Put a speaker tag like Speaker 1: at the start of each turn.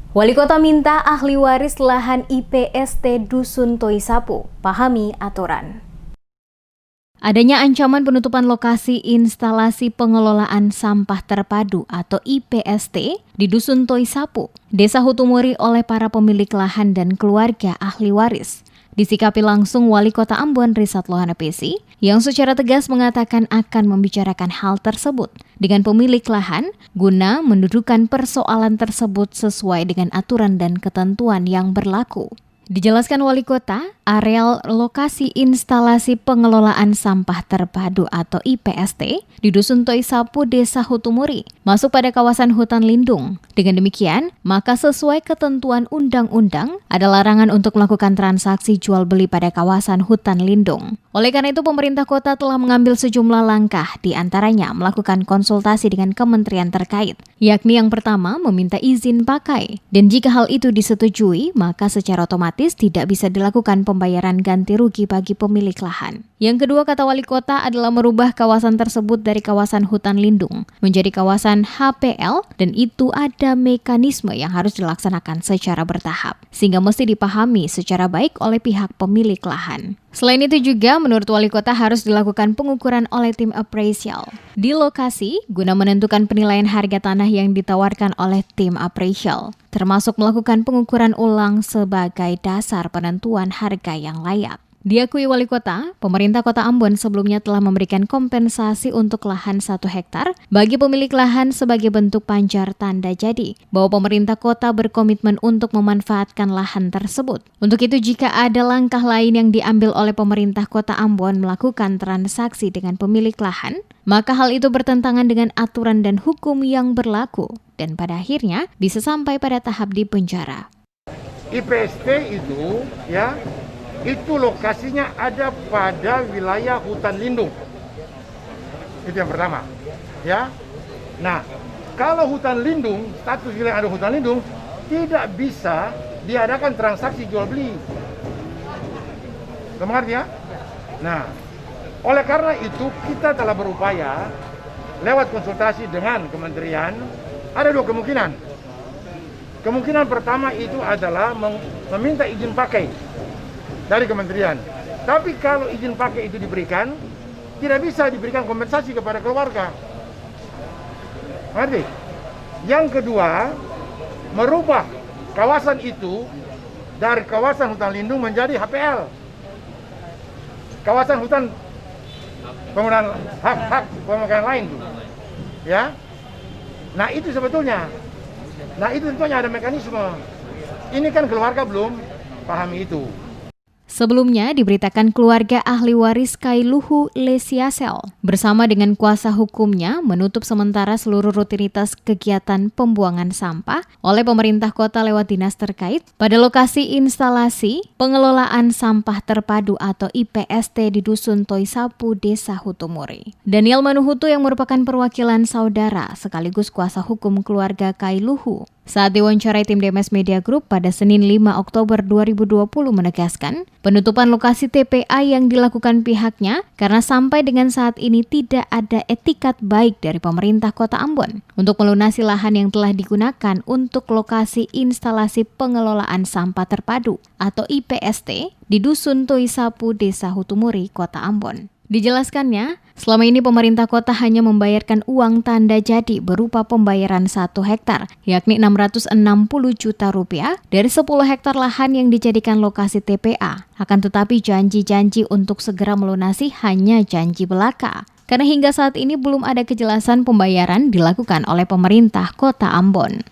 Speaker 1: Wali Kota minta ahli waris lahan IPST Dusun Toisapu pahami aturan. Adanya ancaman penutupan lokasi instalasi pengelolaan sampah terpadu atau IPST di Dusun Toisapu, Desa Hutumuri oleh para pemilik lahan dan keluarga ahli waris. Disikapi langsung Wali Kota Ambon Risat Lohana PC yang secara tegas mengatakan akan membicarakan hal tersebut dengan pemilik lahan guna mendudukan persoalan tersebut sesuai dengan aturan dan ketentuan yang berlaku. Dijelaskan Wali Kota, areal lokasi instalasi pengelolaan sampah terpadu atau IPST di Dusun Toisapu, Desa Hutumuri, masuk pada kawasan hutan lindung. Dengan demikian, maka sesuai ketentuan undang-undang, ada larangan untuk melakukan transaksi jual beli pada kawasan hutan lindung. Oleh karena itu, pemerintah kota telah mengambil sejumlah langkah, di antaranya melakukan konsultasi dengan kementerian terkait, yakni yang pertama meminta izin pakai, dan jika hal itu disetujui, maka secara otomatis tidak bisa dilakukan pembayaran ganti rugi bagi pemilik lahan. Yang kedua, kata Wali Kota, adalah merubah kawasan tersebut dari kawasan hutan lindung menjadi kawasan HPL, dan itu ada mekanisme yang harus dilaksanakan secara bertahap, sehingga mesti dipahami secara baik oleh pihak pemilik lahan. Selain itu juga, menurut Wali Kota harus dilakukan pengukuran oleh tim appraisal di lokasi guna menentukan penilaian harga tanah yang ditawarkan oleh tim appraisal, termasuk melakukan pengukuran ulang sebagai dasar penentuan harga yang layak. Diakui Wali Kota, pemerintah Kota Ambon sebelumnya telah memberikan kompensasi untuk lahan 1 hektar bagi pemilik lahan sebagai bentuk panjar tanda jadi bahwa pemerintah kota berkomitmen untuk memanfaatkan lahan tersebut. Untuk itu, jika ada langkah lain yang diambil oleh pemerintah Kota Ambon melakukan transaksi dengan pemilik lahan, maka hal itu bertentangan dengan aturan dan hukum yang berlaku dan pada akhirnya bisa sampai pada tahap dipenjara.
Speaker 2: IPST itu itu lokasinya ada pada wilayah hutan lindung. Itu yang pertama. Nah, kalau hutan lindung, status wilayah ada hutan lindung, tidak bisa diadakan transaksi jual beli. Kamu ngerti ya? Nah, oleh karena itu kita telah berupaya lewat konsultasi dengan kementerian. Ada 2 kemungkinan. Kemungkinan pertama itu adalah meminta izin pakai dari kementerian. Tapi kalau izin pakai itu diberikan, tidak bisa diberikan kompensasi kepada keluarga. Ngerti? Yang kedua, merubah kawasan itu dari kawasan hutan lindung menjadi HPL. Kawasan hutan penggunaan hak pemegang lain tuh. Ya. Nah, itu sebetulnya. Nah, itu tentunya ada mekanisme. Ini kan keluarga belum pahami itu.
Speaker 1: Sebelumnya diberitakan keluarga ahli waris Kailuhu Lesiasel bersama dengan kuasa hukumnya menutup sementara seluruh rutinitas kegiatan pembuangan sampah oleh pemerintah kota lewat dinas terkait pada lokasi instalasi pengelolaan sampah terpadu atau IPST di Dusun Toisapu, Desa Hutumuri. Daniel Manuhutu yang merupakan perwakilan saudara sekaligus kuasa hukum keluarga Kailuhu saat diwawancarai tim DMS Media Group pada Senin 5 Oktober 2020 menegaskan penutupan lokasi TPA yang dilakukan pihaknya karena sampai dengan saat ini tidak ada etikat baik dari pemerintah Kota Ambon untuk melunasi lahan yang telah digunakan untuk lokasi instalasi pengelolaan sampah terpadu atau IPST di Dusun Toisapu, Desa Hutumuri, Kota Ambon. Dijelaskannya, selama ini pemerintah kota hanya membayarkan uang tanda jadi berupa pembayaran 1 hektar, yakni 660 juta rupiah dari 10 hektar lahan yang dijadikan lokasi TPA. Akan tetapi janji-janji untuk segera melunasi hanya janji belaka. Karena hingga saat ini belum ada kejelasan pembayaran dilakukan oleh pemerintah Kota Ambon.